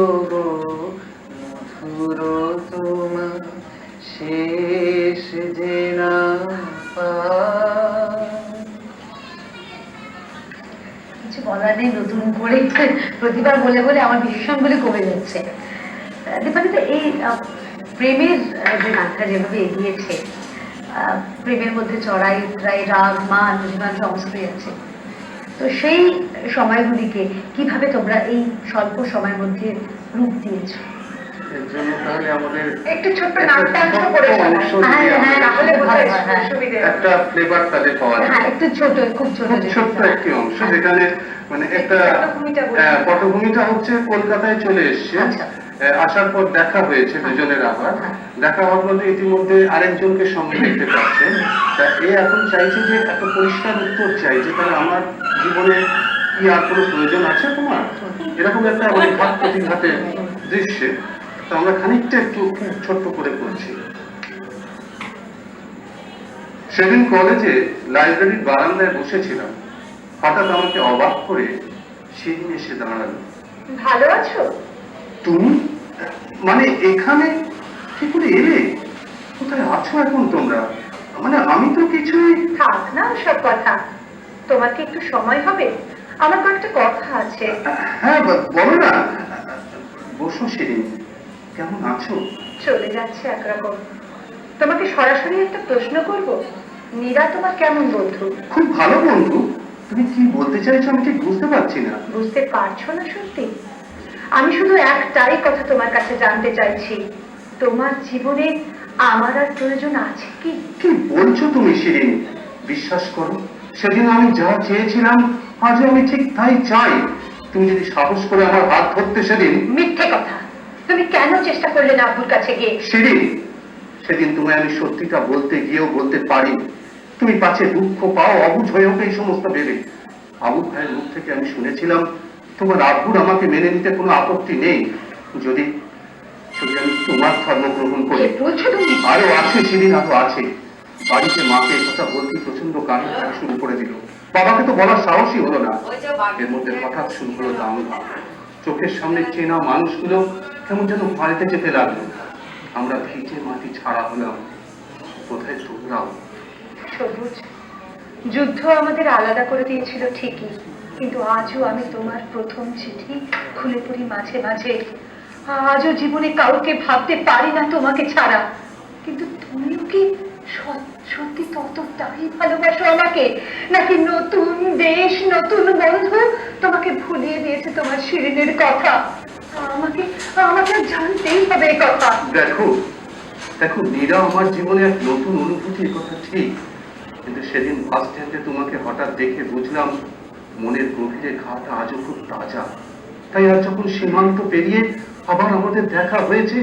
ওগো মধুর তোমার শেষ যে না পায়। কিছু বলার নেই, নতুন করে প্রতিবার বলে বলে আমার ভীষণ বলে কমে যাচ্ছে। দীপান্বিতা, এই প্রেমের যে গানটা যেভাবে এগিয়েছে, প্রেমের মধ্যে চড়াই উতরাই, রাগ মান অভিমান সমস্তই আছে, তো সেই সময়গুলিকে কিভাবে তোমরা এই স্বল্প সময়ের মধ্যে রূপ দিয়েছো? এর জন্য তাহলে আমাদের একটু ছোট্ট নাট্যাংশ করে একটা ফ্লেভার তাদের পাওয়া যায়। হ্যাঁ, একটু ছোট, খুব ছোট ছোট্ট একটি অংশ, যেখানে মানে একটা পটভূমিটা হচ্ছে কলকাতায় চলে এসছে, আসার পর দেখা হয়েছে দুজনের, আবার দেখা হওয়ার মধ্যে ইতিমধ্যে আরেকজনকে সঙ্গে দেখতে পাচ্ছেন। তা এ এখন চাইছে যে একটা পরিষ্কার উত্তর চাই, যে তাহলে আমার জীবনে কি আর কোনো প্রয়োজন আছে তোমার, এরকম একটা মানে ঘাত প্রতিঘাতের দৃশ্যে। তো আমরা খানিকটা একটু ছোট্ট করে করছি। সেদিন কলেজে লাইব্রেরির বারান্দায় বসেছিলাম, হঠাৎ আমাকে অবাক করে সেদিন এসে দাঁড়ালো। ভালো আছো তুমি? মানে এখানে কি করে এলে? কোথায় আছো এখন তোমরা? মানে আমি তো কিছুই। থাক না সব কথা, তোমার কি একটু সময় হবে? আমার কয়েকটা কথা আছে। হ্যাঁ বলো না। বসো সেদিন, কেমন আছো? চলে যাচ্ছে একরকম। তোমাকে সরাসরি একটা প্রশ্ন করব, নীরা তোমার কেমন বন্ধু? খুব ভালো বন্ধু। তুমি কি বলতে চাইছো আমি ঠিক বুঝতে পারছি না। বুঝতে পারছো না সত্যি? আমি শুধু একটাই কথা তোমার কাছে জানতে চাইছি, তোমার জীবনে আমার আর প্রয়োজন আছে কি? কি বলছো তুমি শিরিন? বিশ্বাস করো, সেদিন আমি যা চেয়েছিলাম আজ আমি ঠিক তাই চাই। তুমি যদি সাহস করে আমার হাত ধরতে সেদিন। মিথ্যে কথা! তুমি কেন চেষ্টা করলে না আব্বুর কাছে গিয়ে? শিরিন, সেদিন তোমায় আমি সত্যিটা বলতে গিয়েও বলতে পারি। তুমি পাছে দুঃখ পাও, অবুঝ হয়ে ওঠে এই সমস্ত ভেবে। আবু ভাইয়ের মুখ থেকে আমি শুনেছিলাম তোমার আব্বুর আমাকে মেনে নিতে কোনো আপত্তি নেই, যদি যদি আমি তোমার ধর্ম গ্রহণ করি। আরো আছে শিরিন, আরো আছে। বাড়িতে মাকে কথা বলতে প্রচন্ড কান্না শুরু করে দিল। বাবাকে তো বলার সাহসই হলো না। এর মধ্যে হঠাৎ শুরু হলো দাম। চোখের সামনে চেনা মানুষগুলো কেমন যেন পাল্টে যেতে লাগলো। আমরা ভিজে মাটি ছাড়া হলাম। কোথায় তোমরাও? সবুজ, যুদ্ধ আমাদের আলাদা করে দিয়েছিল ঠিকই, কিন্তু আজও আমি তোমার প্রথম চিঠি খুলে পড়ি মাঝে মাঝে। আজও জীবনে কাউকে ভাবতে পারি না তোমাকে ছাড়া। কিন্তু তুমিও কি সত্যি ততটাই ভালোবাসো আমাকে, নাকি নতুন দেশ নতুন বন্ধু তোমাকে ভুলিয়ে দিয়েছে তোমার শিরিনের কথা? আমাকে আমাকে জানতেই হবে এই কথা। দেখো দেখো নীরা আমার জীবনে এক নতুন অনুভূতির কথা ঠিক, কিন্তু সেদিন বাস স্ট্যান্ডে তোমাকে হঠাৎ দেখে বুঝলাম মনের গভীরে ঘাটা আজও খুব তাজা। তাই আর যখন সীমান্ত পেরিয়ে আবার আমাদের দেখা হয়েছে,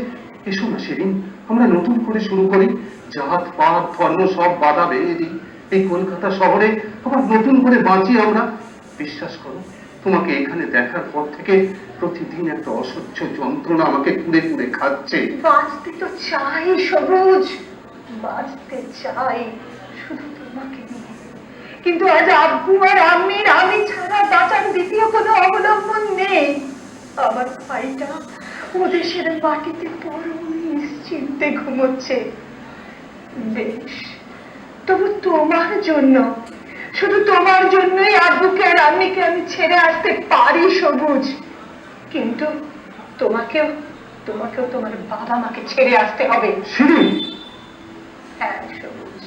এসো না সেদিন আমরা নতুন করে শুরু করি। জাত পাত ধর্ম সব বাধা ভেঙে দিই, এই কলকাতা শহরে আবার নতুন করে বাঁচি আমরা। বিশ্বাস করো, তোমাকে এখানে দেখার পর থেকে প্রতিদিন একটা অসহ্য যন্ত্রণা আমাকে কুড়ে কুড়ে খাচ্ছে। বাঁচতে তো চাই সবুজ, বাঁচতে চাই শুধু তোমাকে নিয়ে। কিন্তু আজ আব্বু আর আম্মির আমি ছাড়া বাঁচার দ্বিতীয় কোনো অবলম্বন নেই। আমার ভাইটা ও দেশের মাটিতে পরম নিশ্চিন্তে ঘুমোচ্ছে। বেশ, তবু তোমার জন্য, শুধু তোমার জন্যই আব্বুকে আর আম্মিকে আমি ছেড়ে আসতে পারি সবুজ। কিন্তু তোমাকেও তোমাকেও তোমার বাবা মাকে ছেড়ে আসতে হবে। হ্যাঁ সবুজ,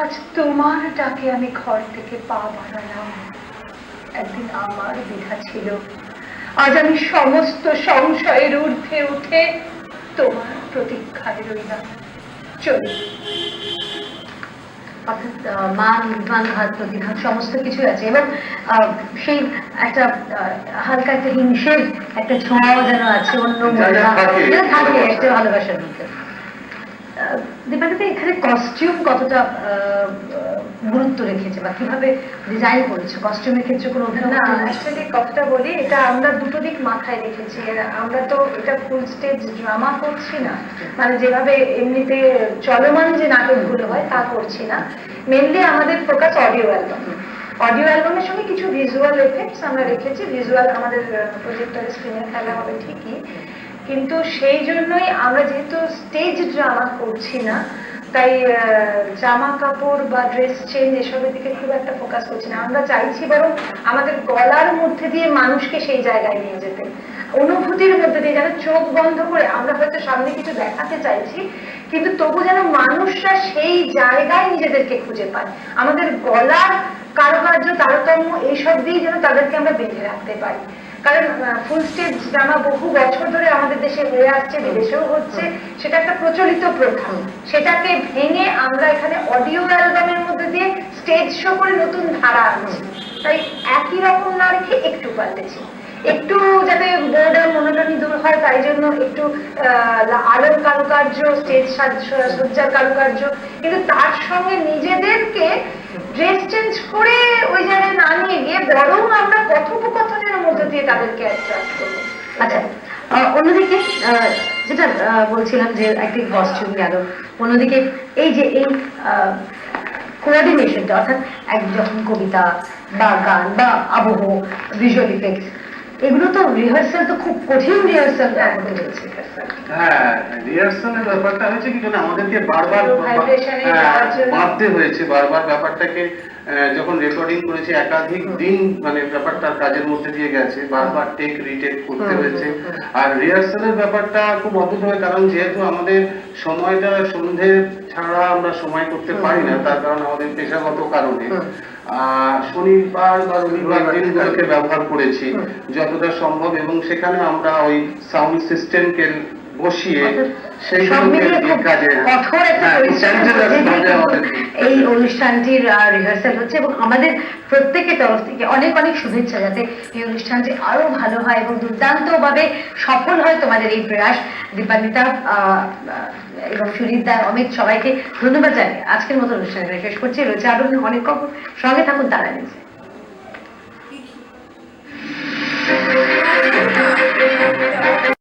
আজ তোমার ডাকে আমি ঘর থেকে পা বাড়ালাম। একদিন আমার দ্বিধা ছিল, আজ আমি সমস্ত সংশয়ের ঊর্ধ্বে উঠে তোমার প্রতীক্ষায় রইলাম। চলি। অর্থাৎ মান অভিমান ঘাত প্রতিঘাত সমস্ত কিছু আছে, এবং সেই একটা হালকা একটা হিংসের একটা ছোঁয়াও যেন আছে অন্য থাকে একটা ভালোবাসার মধ্যে। দীপান্বিতা, এখানে কস্টিউম কতটা গুরুত্ব রেখেছে বা কিভাবে ডিজাইন করেছে? কস্টিউমের ক্ষেত্রে কোনো অ্যাকচুয়ালি কথাটা বলি, এটা আমরা দুটো দিক মাথায় রেখেছি। আমরা তো এটা ফুল স্টেজ ড্রামা করছি না, মানে যেভাবে এমনিতে চলমান যে নাটকগুলো হয় তা করছি না। মেনলি আমাদের ফোকাস অডিও অ্যালবাম। অডিও অ্যালবামের সঙ্গে কিছু ভিজুয়াল এফেক্টস আমরা রেখেছি। ভিজুয়াল আমাদের প্রজেক্টর স্ক্রিনে খেলা হবে ঠিকই, কিন্তু সেই জন্যই আমরা যেহেতু স্টেজ ড্রামা করছি না, তাই জামা কাপড় বা ড্রেস চেঞ্জ এসবের দিকে খুব একটা ফোকাস করছি না। আমরা চাইছি বরং আমাদের গলার মধ্যে দিয়ে মানুষকে সেই জায়গায় নিয়ে যেতে, অনুভূতির মধ্যে দিয়ে, যেন চোখ বন্ধ করে আমরা হয়তো সামনে কিছু দেখাতে চাইছি, কিন্তু তবু যেন মানুষরা সেই জায়গায় নিজেদেরকে খুঁজে পায়। আমাদের গলার কারুকার্য, তারতম্য এইসব দিয়ে যেন তাদেরকে আমরা বেঁধে রাখতে পারি। কারণ ফুল স্টেজ ড্রামা বহু বছর ধরে আমাদের দেশে হয়ে আসছে, বিদেশেও হচ্ছে, সেটা একটা প্রচলিত প্রথা। সেটাকে ভেঙে আমরা এখানে অডিও অ্যালবামের মধ্যে দিয়ে স্টেজ শো করে নতুন ধারা আনছি। তাই একই রকম না রেখে একটু পাল্টেছি, একটু যাতে বোর্ডার মনোটনি দূর হয়, তাই জন্য একটু আলোর কারুকার্য, স্টেজ সজ্জার কারুকার্য, কিন্তু তার সঙ্গে নিজেদেরকে ড্রেস চেঞ্জ করে ওই জায়গায় না নিয়ে গিয়ে বরং আমরা কথোপকথনের মধ্যে দিয়ে তাদেরকে অ্যাট্রাক্ট করবো। আচ্ছা, অন্যদিকে যেটা বলছিলাম যে একদিকে কস্টিউম গেল, অন্যদিকে এই যে এই কোঅর্ডিনেশনটা, অর্থাৎ যখন কবিতা বা গান বা আবহ, ভিজুয়াল ইফেক্টস, এগুলো তো রিহার্সাল তো খুব কঠিন রিহার্সাল করতে হয়েছে। হ্যাঁ, রিহার্সালের ব্যাপারটা হয়েছে কি জানো, আমাদেরকে বারবার বাঁধতে হয়েছে, বারবার ব্যাপারটাকে যখন রেকর্ডিং করেছি একাধিক দিন মানে ব্যাপারটা কাজের মধ্যে দিয়ে গেছে, বারবার টেক রিটেক করতে হয়েছে। আর রিহার্সালের ব্যাপারটা খুব অদ্ভুত হয়, কারণ যেহেতু আমাদের সময়টা সন্ধে ছাড়া আমরা সময় করতে পারি না, তার কারণ আমাদের পেশাগত কারণে শনিবার বা রবিবার দিনগুলোকে ব্যবহার করেছি যতটা সম্ভব, এবং সেখানে আমরা ওই সাউন্ড সিস্টেমকে বসিয়ে এই অনুষ্ঠানটির রিহার্সাল হচ্ছে, এবং আমাদের প্রত্যেকের তরফ থেকে অনেক অনেক শুভেচ্ছা, যাতে এই অনুষ্ঠানটি আরো ভালো হয় এবং দুর্দান্ত ভাবে সফল হয় তোমাদের এই প্রয়াস। দীপান্বিতা এবং সুজিতদা, অমিত, সবাইকে ধন্যবাদ জানিয়ে আজকের মতো অনুষ্ঠানটা শেষ করছি। রয়েছে আরো অনেক খবর, সঙ্গে থাকুন তারা নিউজে।